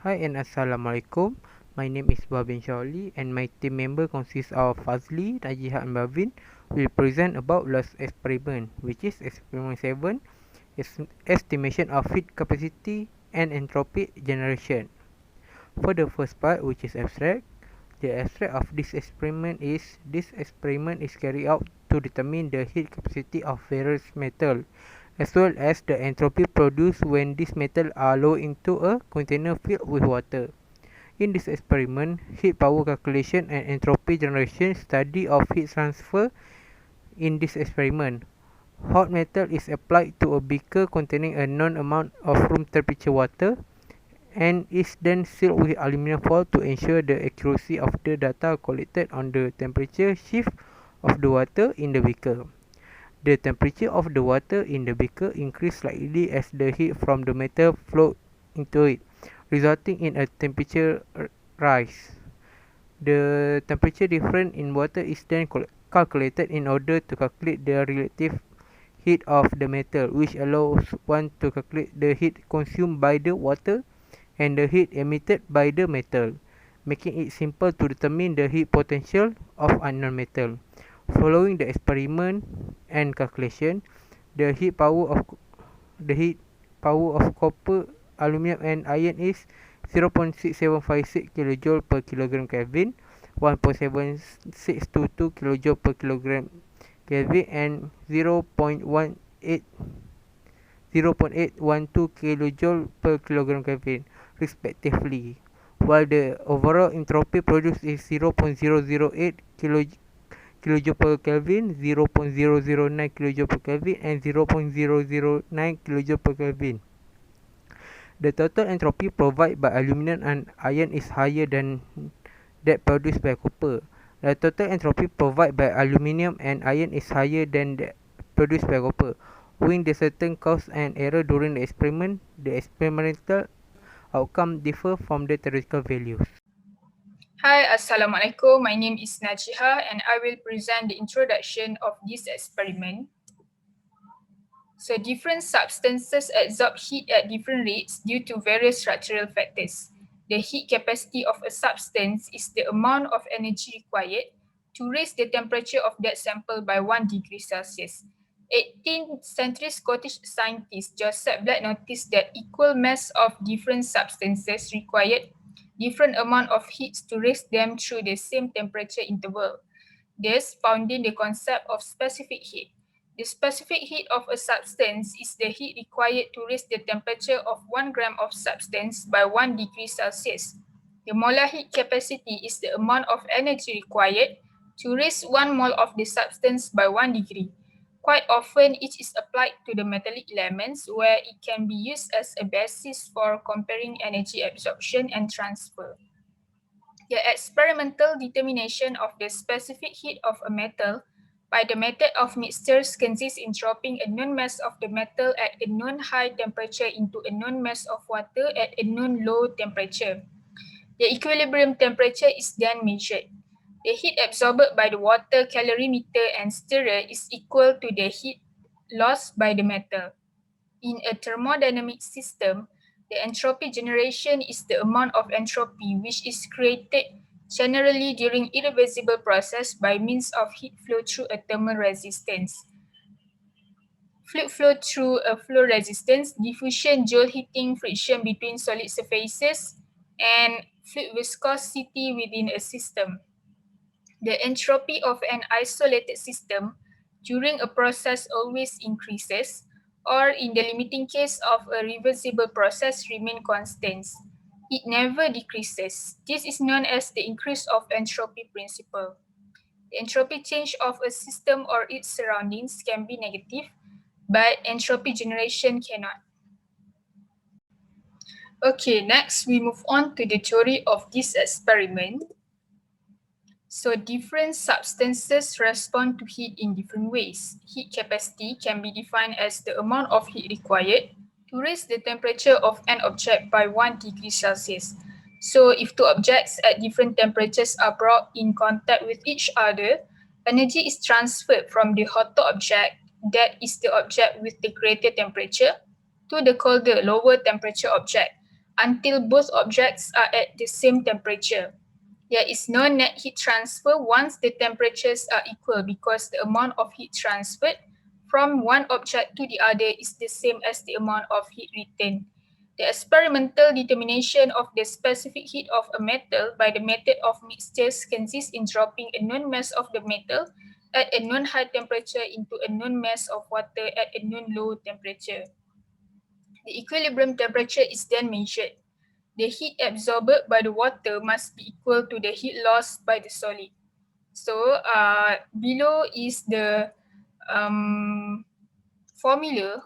Hi and Assalamualaikum. My name is Babin Shaoli and my team member consists of Fazli, Najiha and Babin. Will present about last experiment, which is experiment 7, estimation of heat capacity and entropy generation. For the first part, which is abstract, the abstract of this experiment is carried out to determine the heat capacity of various metal as well as the entropy produced when these metals are lowered into a container filled with water. In this experiment, heat power calculation and entropy generation study of heat transfer. In this experiment, hot metal is applied to a beaker containing a known amount of room temperature water and is then sealed with aluminum foil to ensure the accuracy of the data collected on the temperature shift of the water in the beaker. The temperature of the water in the beaker increased slightly as the heat from the metal flowed into it, resulting in a temperature rise. The temperature difference in water is then calculated in order to calculate the relative heat of the metal, which allows one to calculate the heat consumed by the water and the heat emitted by the metal, making it simple to determine the heat potential of unknown metal. Following the experiment and calculation, the heat power of copper, aluminum and iron is 0.6756 kJ per kilogram Kelvin, 1.7622 kJ per kilogram Kelvin and 0.812 kJ per kilogram Kelvin respectively, while the overall entropy produced is 0.008 kJ per Kelvin, 0.009 kJ per Kelvin and 0.009 kJ per Kelvin. The total entropy provided by aluminum and iron is higher than that produced by copper. The total entropy provided by aluminum and iron is higher than that produced by copper. Owing to certain cause and error during the experiment, the experimental outcome differ from the theoretical values. Hi, Assalamualaikum. My name is Najiha and I will present the introduction of this experiment. So different substances absorb heat at different rates due to various structural factors. The heat capacity of a substance is the amount of energy required to raise the temperature of that sample by 1 degree Celsius. 18th century Scottish scientist Joseph Black noticed that equal mass of different substances required different amount of heat to raise them through the same temperature interval, thus founding the concept of specific heat. The specific heat of a substance is the heat required to raise the temperature of 1 gram of substance by 1 degree Celsius. The molar heat capacity is the amount of energy required to raise 1 mole of the substance by 1 degree. Quite often, it is applied to the metallic elements where it can be used as a basis for comparing energy absorption and transfer. The experimental determination of the specific heat of a metal by the method of mixtures consists in dropping a known mass of the metal at a known high temperature into a known mass of water at a known low temperature. The equilibrium temperature is then measured. The heat absorbed by the water calorimeter and stirrer is equal to the heat lost by the metal. In a thermodynamic system, the entropy generation is the amount of entropy which is created generally during irreversible process by means of heat flow through a thermal resistance. Fluid flow through a flow resistance, diffusion, Joule heating, friction between solid surfaces, and fluid viscosity within a system. The entropy of an isolated system during a process always increases, or in the limiting case of a reversible process remain constant. It never decreases. This is known as the increase of entropy principle. The entropy change of a system or its surroundings can be negative, but entropy generation cannot. Okay, next we move on to the theory of this experiment. So different substances respond to heat in different ways. Heat capacity can be defined as the amount of heat required to raise the temperature of an object by 1 degree Celsius. So if two objects at different temperatures are brought in contact with each other, energy is transferred from the hotter object, that is the object with the greater temperature, to the colder, lower temperature object, until both objects are at the same temperature. There is no net heat transfer once the temperatures are equal because the amount of heat transferred from one object to the other is the same as the amount of heat retained. The experimental determination of the specific heat of a metal by the method of mixtures consists in dropping a known mass of the metal at a known high temperature into a known mass of water at a known low temperature. The equilibrium temperature is then measured. The heat absorbed by the water must be equal to the heat lost by the solid. So below is the formula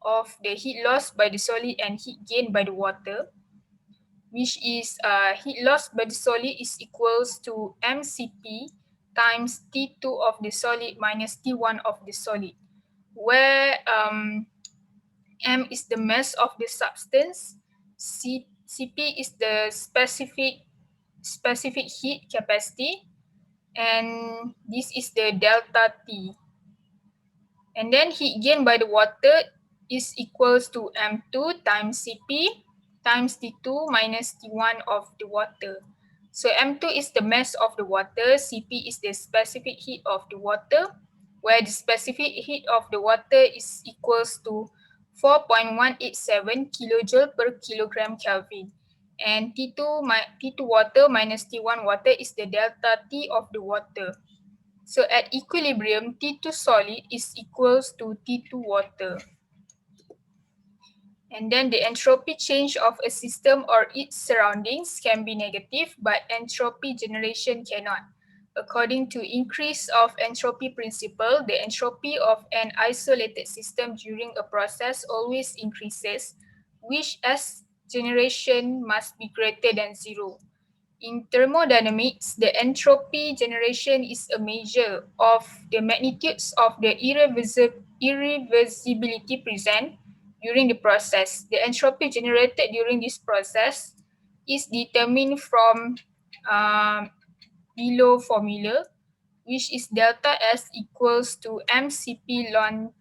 of the heat lost by the solid and heat gained by the water, which is heat lost by the solid is equals to mCp times T2 of the solid minus T1 of the solid, where m is the mass of the substance, Cp is the specific heat capacity, and this is the delta T. And then heat gained by the water is equals to M2 times Cp times T2 minus T1 of the water. So M2 is the mass of the water, Cp is the specific heat of the water, where the specific heat of the water is equals to 4.187 kilojoule per kilogram Kelvin. And T2 water minus T1 water is the delta T of the water. So at equilibrium, T2 solid is equals to T2 water. And then the entropy change of a system or its surroundings can be negative, but entropy generation cannot. According to increase of entropy principle, the entropy of an isolated system during a process always increases, which as generation must be greater than zero. In thermodynamics, the entropy generation is a measure of the magnitudes of the irreversibility present during the process. The entropy generated during this process is determined from below formula, which is delta S equals to mCp ln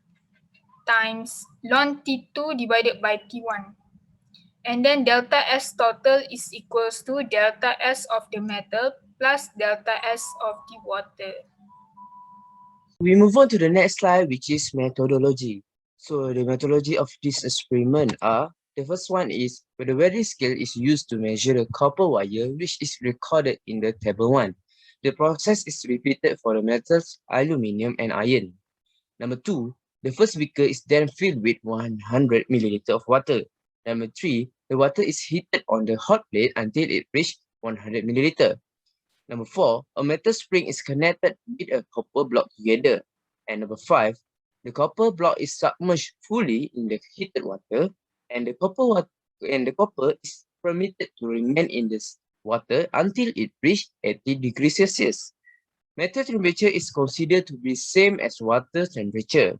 times ln T2 divided by T1. And then delta S total is equals to delta S of the metal plus delta S of the water. We move on to the next slide, which is methodology. So the methodology of this experiment are, the first one is where the varying scale is used to measure the copper wire, which is recorded in the table 1. The process is repeated for the metals, aluminium and iron. Number 2, the first beaker is then filled with 100 milliliter of water. Number 3, the water is heated on the hot plate until it reaches 100 milliliter. Number 4, a metal spring is connected with a copper block together. And number 5, the copper block is submerged fully in the heated water, and the copper is permitted to remain in this water until it reaches 80 degrees Celsius. Metal temperature is considered to be same as water temperature.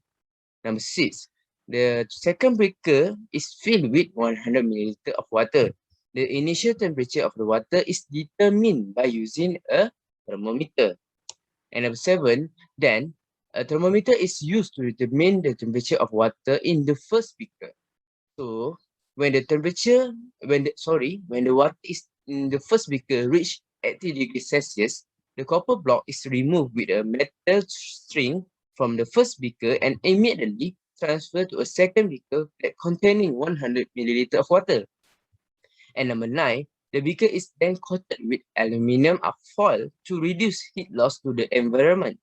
Number 6, the second beaker is filled with 100 milliliter of water. The initial temperature of the water is determined by using a thermometer. And number 7, then a thermometer is used to determine the temperature of water in the first beaker. So when the water is in the first beaker reach 80 degrees Celsius, the copper block is removed with a metal string from the first beaker and immediately transferred to a second beaker that containing 100 milliliter of water. And number 9, the beaker is then coated with aluminium foil to reduce heat loss to the environment.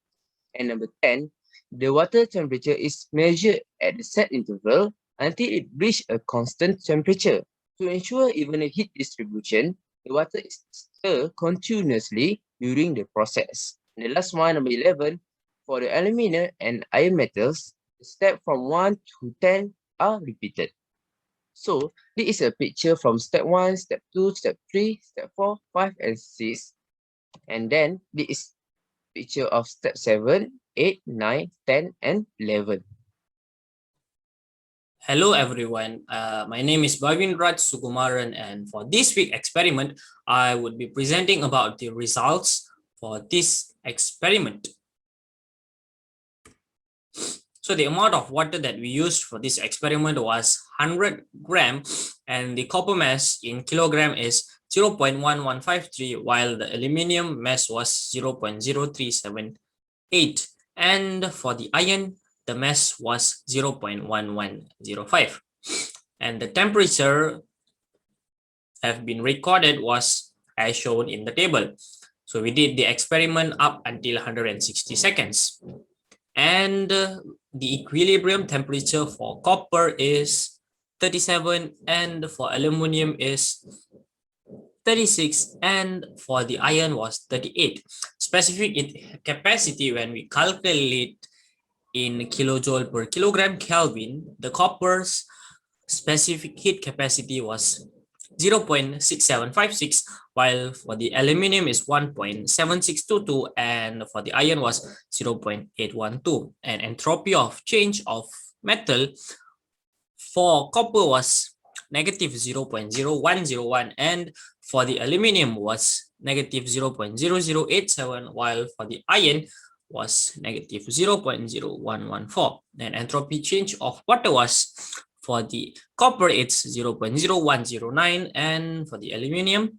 And number 10, the water temperature is measured at the set interval until it reaches a constant temperature. To ensure even a heat distribution, the water is stirred continuously during the process. And the last one, number 11, for the aluminium and iron metals, the steps from 1 to 10 are repeated. So this is a picture from step 1, step 2, step 3, step 4, 5, and 6. And then this is picture of step 7, 8, 9, 10, and 11. Hello everyone, my name is Bhavin Raj Sukumaran, and for this week experiment, I would be presenting about the results for this experiment. So the amount of water that we used for this experiment was 100 gram, and the copper mass in kilogram is 0.1153, while the aluminium mass was 0.0378. And for the iron, the mass was 0.1105. And the temperature have been recorded was as shown in the table. So we did the experiment up until 160 seconds. And the equilibrium temperature for copper is 37, and for aluminum is 36, and for the iron was 38. Specific capacity, when we calculate in kilojoule per kilogram Kelvin, the copper's specific heat capacity was 0.6756, while for the aluminum is 1.7622, and for the iron was 0.812. And entropy of change of metal for copper was negative 0.0101, and for the aluminum was negative 0.0087, while for the iron was negative 0.0114. And entropy change of water was, for the copper it's 0.0109, and for the aluminum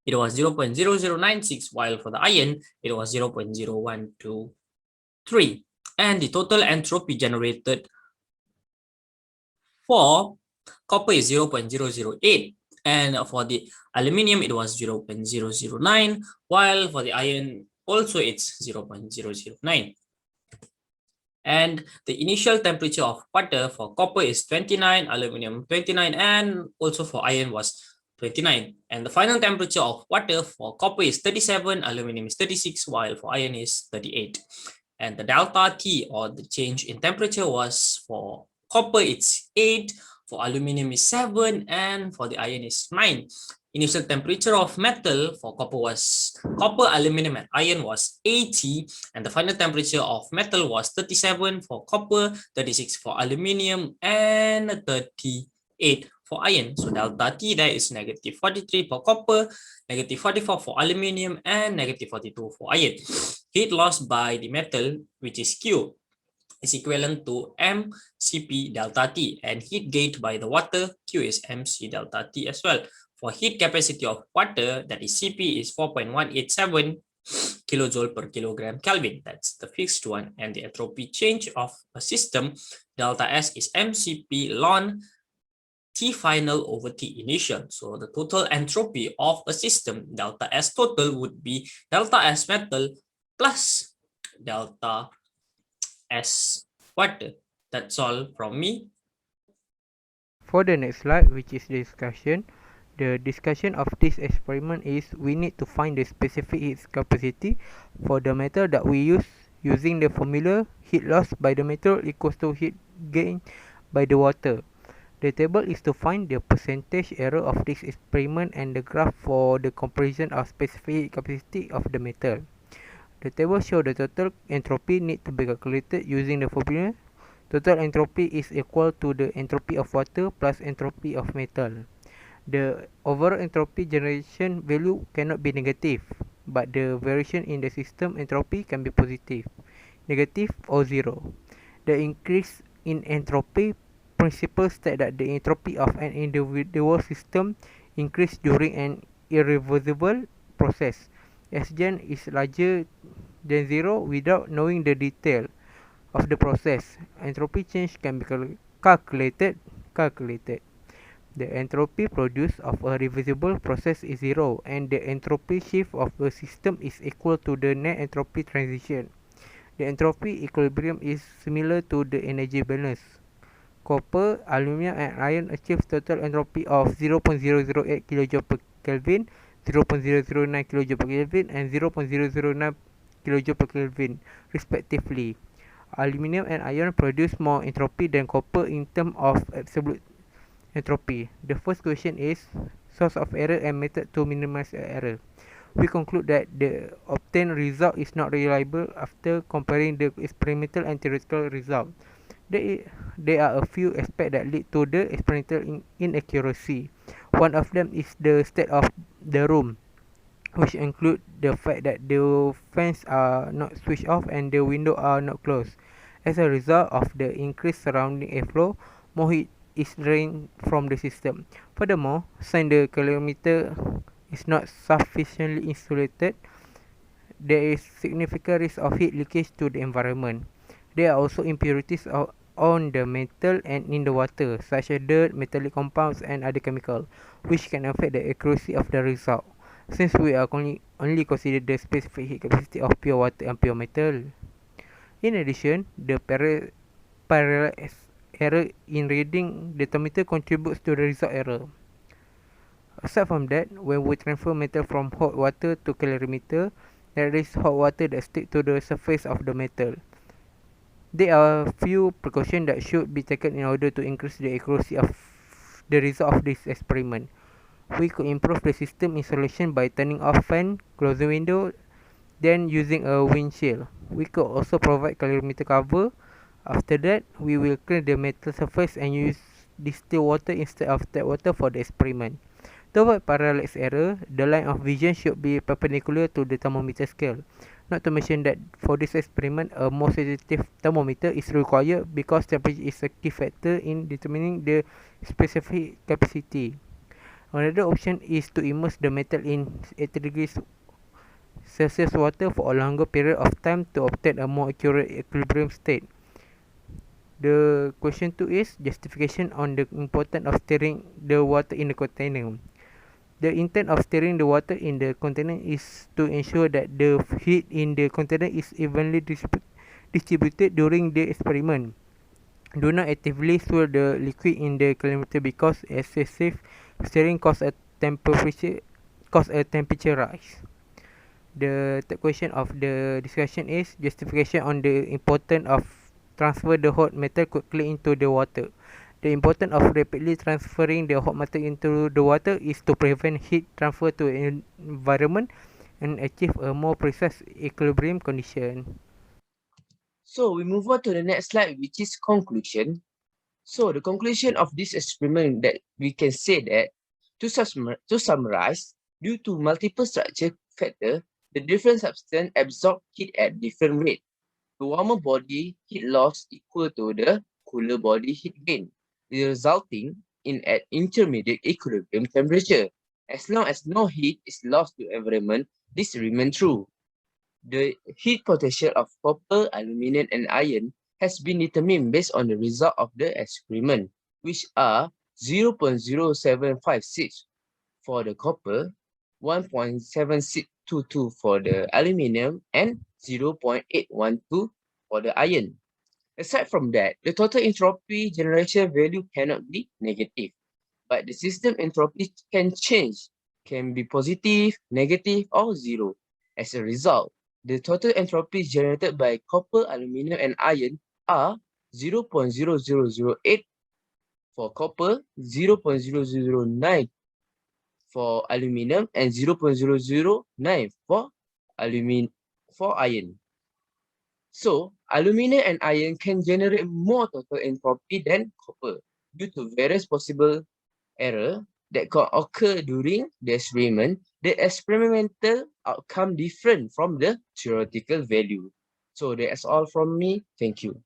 it was 0.0096, while for the iron it was 0.0123. And the total entropy generated for copper is 0.008, and for the aluminum it was 0.009, while for the iron also it's 0.009. And the initial temperature of water for copper is 29, aluminum 29, and also for iron was 29. And the final temperature of water for copper is 37, aluminum is 36, while for iron is 38. And the delta T, or the change in temperature, was for copper it's 8, for aluminum is 7, and for the iron is 9. Initial temperature of metal for copper, aluminum, and iron was 80, and the final temperature of metal was 37 for copper, 36 for aluminum, and 38 for iron. So delta T there is negative 43 for copper, negative 44 for aluminum, and negative 42 for iron. Heat lost by the metal, which is Q, is equivalent to mCp delta T, and heat gained by the water, Q, is mc delta T as well. For heat capacity of water, that is Cp, is 4.187 kilojoule per kilogram Kelvin. That's the fixed one. And the entropy change of a system, delta S, is mCp ln T final over T initial. So the total entropy of a system, delta S total, would be delta S metal plus delta S water. That's all from me. For the next slide, which is the discussion of this experiment is we need to find the specific heat capacity for the metal that we use using the formula heat loss by the metal equals to heat gain by the water. The table is to find the percentage error of this experiment and the graph for the comparison of specific heat capacity of the metal. The table shows the total entropy need to be calculated using the formula. Total entropy is equal to the entropy of water plus entropy of metal. The overall entropy generation value cannot be negative, but the variation in the system entropy can be positive, negative, or zero. The increase in entropy principle states that the entropy of an individual system increases during an irreversible process. As gen is larger than zero without knowing the detail of the process, entropy change can be calculated. The entropy produced of a reversible process is zero, and the entropy shift of a system is equal to the net entropy transition. The entropy equilibrium is similar to the energy balance. Copper, aluminum, and iron achieve total entropy of 0.008 kJ per Kelvin, 0.009 kJ per Kelvin, and 0.009 kJ per Kelvin, respectively. Aluminium and iron produce more entropy than copper in terms of absolute entropy. The first question is source of error and method to minimize error. We conclude that the obtained result is not reliable after comparing the experimental and theoretical result. There are a few aspects that lead to the experimental inaccuracy. One of them is the state of the room, which include the fact that the fans are not switched off and the windows are not closed. As a result of the increased surrounding airflow, more heat is drained from the system. Furthermore, since the calorimeter is not sufficiently insulated, there is significant risk of heat leakage to the environment. There are also impurities on the metal and in the water, such as dirt, metallic compounds, and other chemicals, which can affect the accuracy of the result, since we are only consider the specific heat capacity of pure water and pure metal. In addition, the parallel error in reading the thermometer contributes to the result error. Aside from that, when we transfer metal from hot water to calorimeter, there is hot water that sticks to the surface of the metal. There are few precautions that should be taken in order to increase the accuracy of the result of this experiment. We could improve the system insulation by turning off fan, closing window, then using a windshield. We could also provide calorimeter cover. After that, we will clean the metal surface and use distilled water instead of tap water for the experiment. To avoid parallax error, the line of vision should be perpendicular to the thermometer scale. Not to mention that for this experiment, a more sensitive thermometer is required because temperature is a key factor in determining the specific capacity. Another option is to immerse the metal in 80 degrees Celsius water for a longer period of time to obtain a more accurate equilibrium state. The question 2 is justification on the importance of stirring the water in the container. The intent of stirring the water in the container is to ensure that the heat in the container is evenly distributed during the experiment. Do not actively stir the liquid in the calorimeter because excessive stirring causes a temperature rise. The third question of the discussion is justification on the importance of transfer the hot metal quickly into the water. The importance of rapidly transferring the hot metal into the water is to prevent heat transfer to the environment and achieve a more precise equilibrium condition. So we move on to the next slide, which is conclusion. So the conclusion of this experiment that we can say that to summarize, due to multiple structure factor, the different substance absorb heat at different rate. The warmer body heat loss equal to the cooler body heat gain, resulting in an intermediate equilibrium temperature. As long as no heat is lost to environment, this remains true. The heat potential of copper, aluminum, and iron has been determined based on the result of the experiment, which are 0.0756 for the copper, 1.7622 for the aluminum, and 0.812 for the iron. Aside from that, the total entropy generation value cannot be negative, but the system entropy can change, can be positive, negative, or zero. As a result, the total entropy generated by copper, aluminum, and iron are 0.0008 for copper, 0.0009 for aluminum, and 0.009 for iron. So, aluminum and iron can generate more total entropy than copper due to various possible error that can occur during the experiment. The experimental outcome different from the theoretical value. So that's all from me. Thank you.